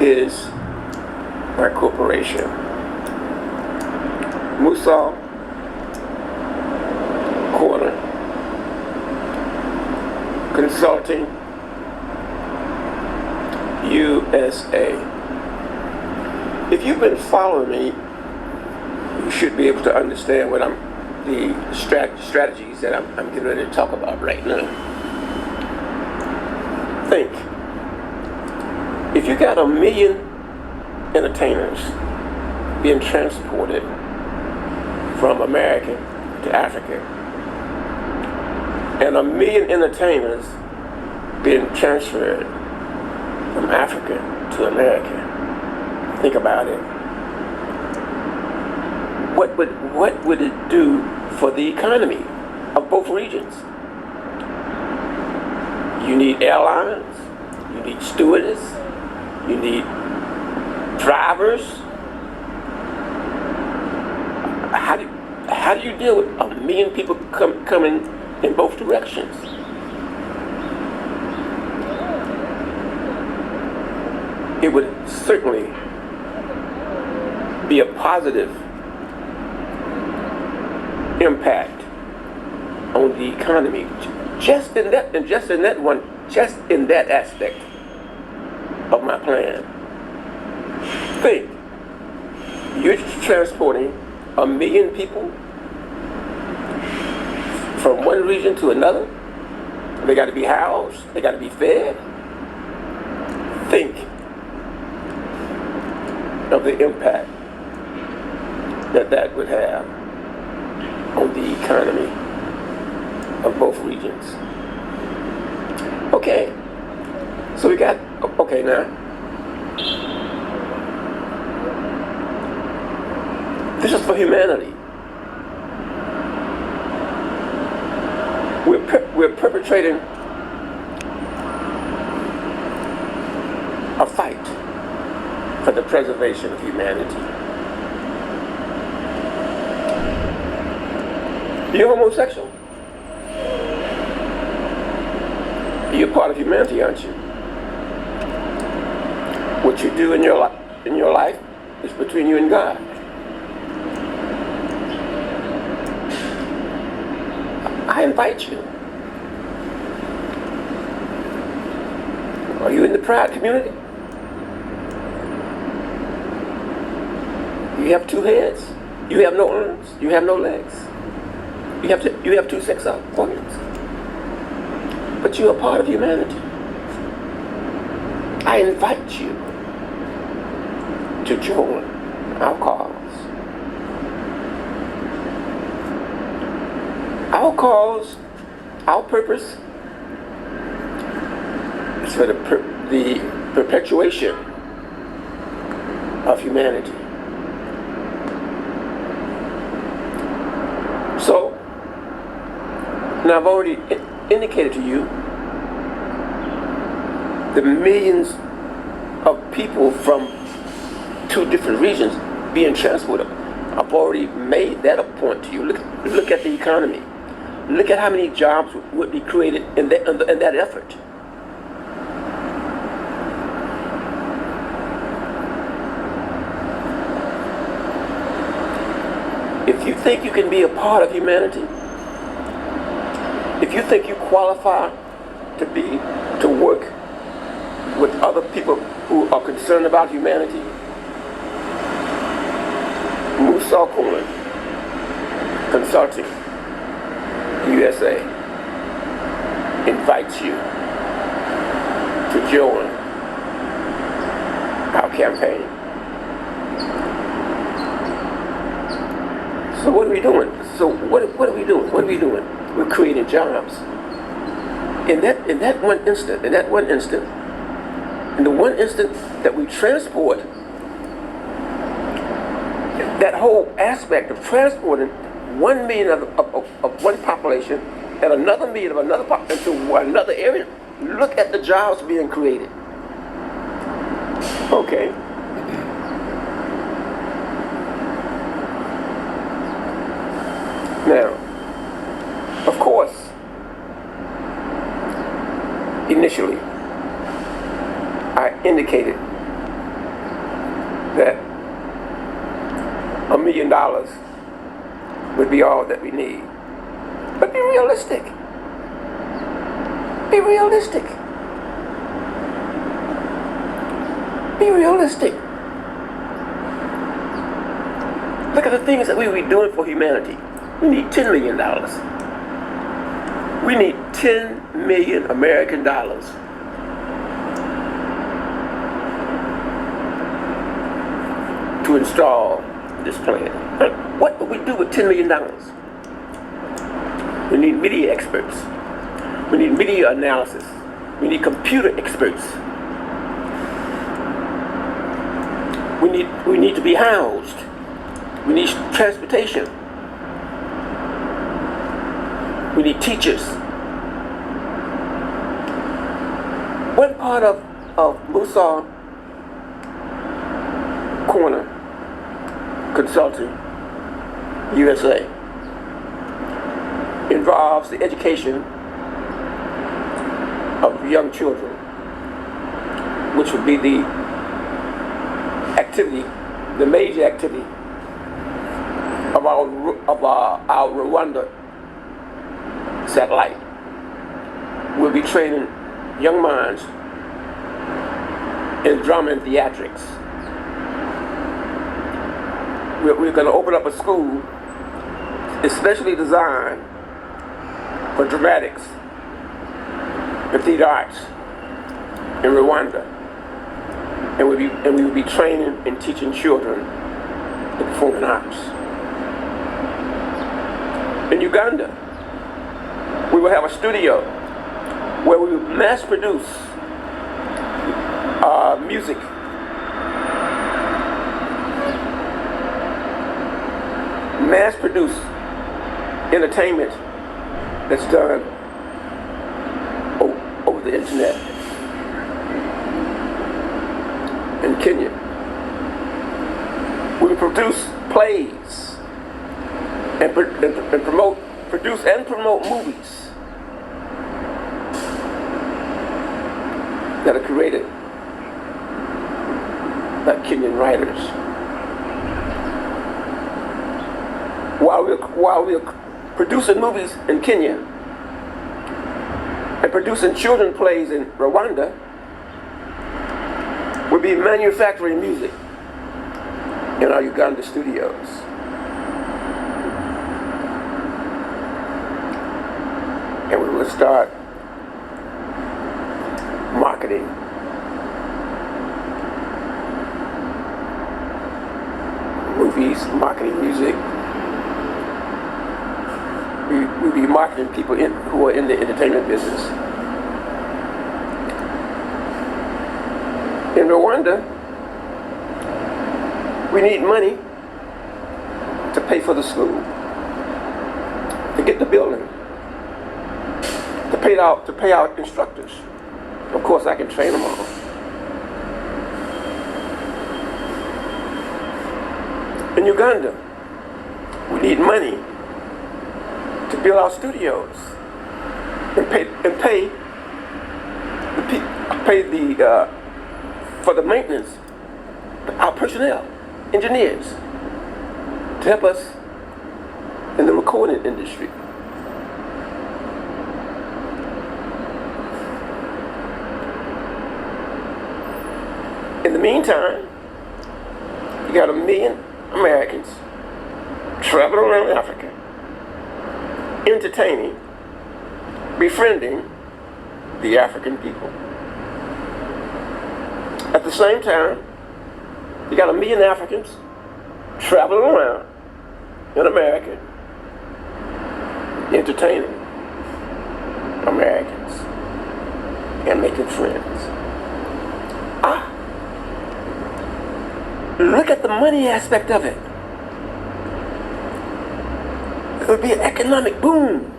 is my corporation. MUSAU Corner Consulting USA. If you've been following me, you should be able to understand what the strategies that I'm getting ready to talk about right now. Think. If you got 1 million entertainers being transported from America to Africa, and 1 million entertainers being transferred from Africa to America, think about it. What would it do for the economy of both regions? You need airlines, you need stewardess, you need drivers. How do you deal with 1 million people coming in both directions? It would certainly be a positive impact on the economy, just in that aspect of my plan. Think, you're transporting 1 million people from one region to another. They got to be housed, they got to be fed. Think of the impact that would have on the economy of both regions. Okay, so we got, okay now, this is for humanity. We're perpetrating a fight for the preservation of humanity. You're homosexual. You're part of humanity, aren't you? What you do in your life is between you and God. I invite you. Are you in the pride community? You have 2 heads. You have no arms. You have no legs. You have 2 sex organs. But you are part of humanity. I invite you to join our cause. Our cause, our purpose is for the perpetuation of humanity. So, now I've already indicated to you the millions of people from 2 different regions being transported. I've already made that a point to you. Look at the economy. Look at how many jobs would be created in that effort. If you think you can be a part of humanity, if you think you qualify to work with other people who are concerned about humanity, MUSAU Corner Consulting USA invites you to join our campaign. So what are we doing? What are we doing? What are we doing? We're creating jobs. In the one instant that we transport, that whole aspect of transporting 1 million of one population and another million of another population to another area, look at the jobs being created. Okay. Now, of course, initially, I indicated that $1 million would be all that we need. But be realistic. Be realistic. Be realistic. Look at the things that we will be doing for humanity. We need $10 million. We need 10 million American dollars to install this plan. What do we do with $10 million? We need media experts. We need media analysis. We need computer experts. We need to be housed. We need transportation. We need teachers. What part of MUSAU Corner Consulting USA involves the education of young children, which would be the activity, the major activity of our Rwanda satellite. We'll be training young minds in drama and theatrics. We're going to open up a school especially designed for dramatics and theater arts in Rwanda. And we will be training and teaching children the performing arts. In Uganda, we will have a studio where we will mass produce music, mass produce entertainment that's done over the internet. In Kenya, we will produce plays and produce and promote movies that are created by Kenyan writers. While we're producing movies in Kenya and producing children's plays in Rwanda, we'll be manufacturing music in our Uganda studios. And we will start marketing movies, marketing music. We'll be marketing people who are in the entertainment business. In Rwanda, we need money to pay for the school, to get the building, to pay out instructors. Of course, I can train them all. In Uganda, we need money to build our studios and pay for the maintenance, our personnel, engineers, to help us in the recording industry. In the meantime, you got 1 million Americans traveling around Africa, entertaining, befriending the African people. At the same time, you got 1 million Africans traveling around in America, entertaining Americans and making friends. Look at the money aspect of it. It would be an economic boom.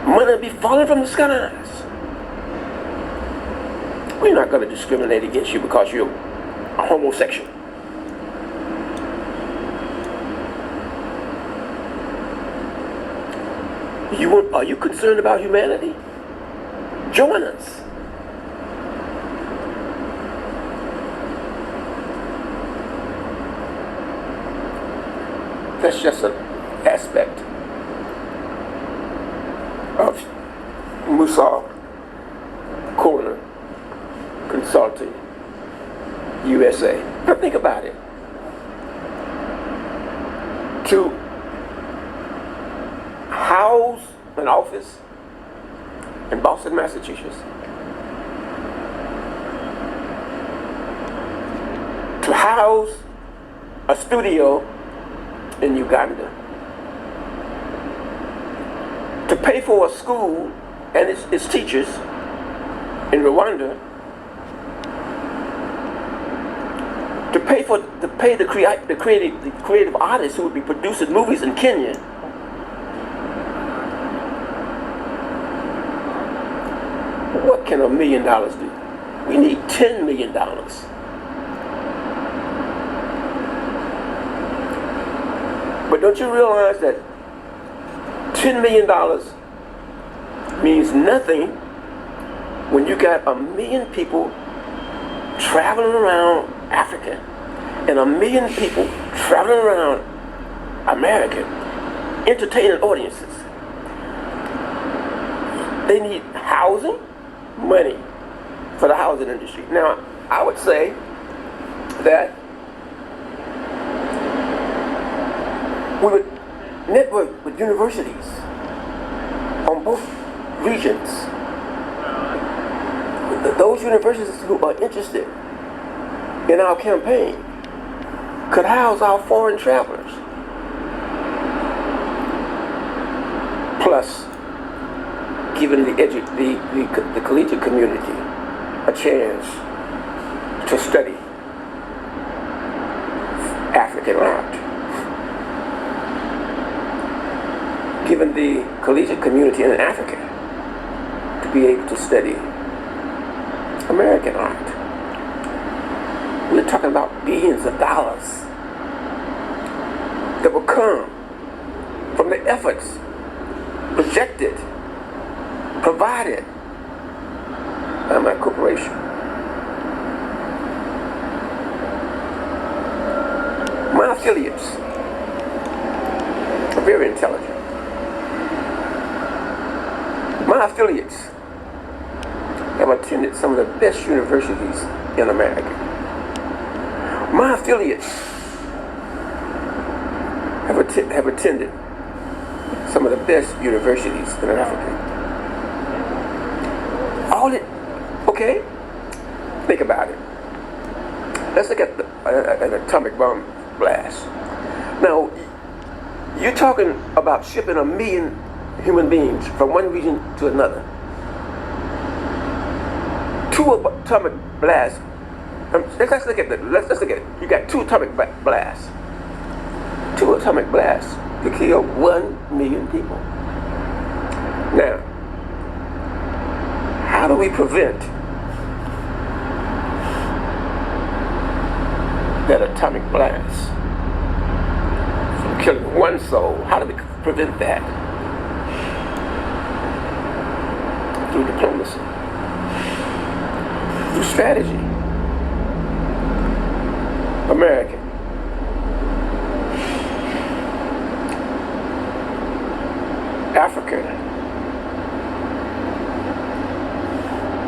Money would be falling from the skies. We're not going to discriminate against you because you're a homosexual. Are you concerned about humanity? Join us. That's just an aspect of MUSAU Corner Consulting USA. Now think about it. To house an office in Boston, Massachusetts, to house a studio in Uganda, to pay for a school and its teachers in Rwanda, to pay the creative artists who would be producing movies in Kenya. What can $1 million do? We need $10 million. But don't you realize that $10 million means nothing when you got 1 million people traveling around Africa and 1 million people traveling around America entertaining audiences? They need housing, money for the housing industry. Now, I would say that we would network with universities on both regions. Those universities who are interested in our campaign could house our foreign travelers. Plus, giving the collegiate community a chance to study African art. Giving the collegiate community in Africa to be able to study American art. We're talking about billions of dollars that will come from the efforts projected, provided by my corporation. My affiliates are very intelligent. My affiliates have attended some of the best universities in America. My affiliates have attended some of the best universities in Africa. Okay? Think about it. Let's look at an atomic bomb blast. Now, you're talking about shipping 1 million human beings from one region to another. 2 atomic blasts. Let's look at it. You got 2 atomic blasts. 2 atomic blasts to kill 1 million people. Now, how do we prevent that atomic blast from killing 1 soul? How do we prevent that? Through diplomacy, through strategy. American. Africa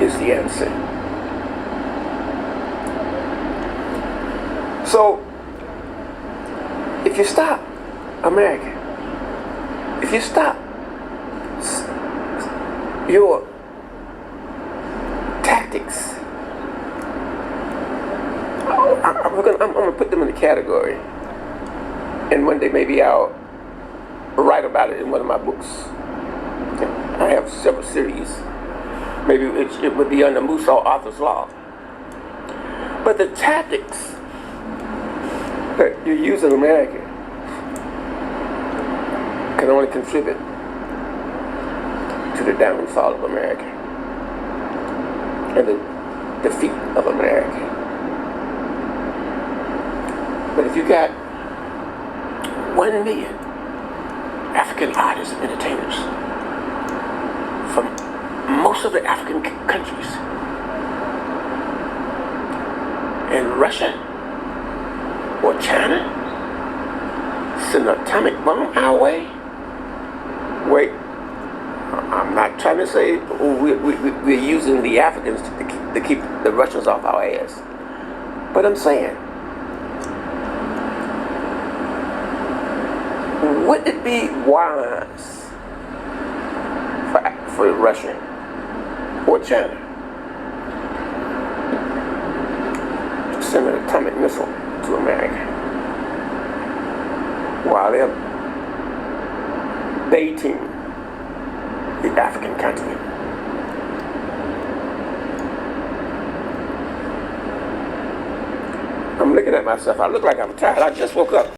is the answer. So, if you stop America, if you stop your tactics, I'm going to put them in the category, and one day maybe I'll write about it in one of my books. I have several series. Maybe it would be under MUSAU Author's Law. But the tactics that you use in America can only contribute to the downfall of America and the defeat of America. But if you got 1 million African artists and entertainers from most of the African countries, in Russia or China, send an atomic bomb our way? Wait, I'm not trying to say we're using the Africans to keep the Russians off our ass. But I'm saying, would it be wise for Russia or China to send an atomic missile to America while they're baiting the African continent? I'm looking at myself. I look like I'm tired. I just woke up.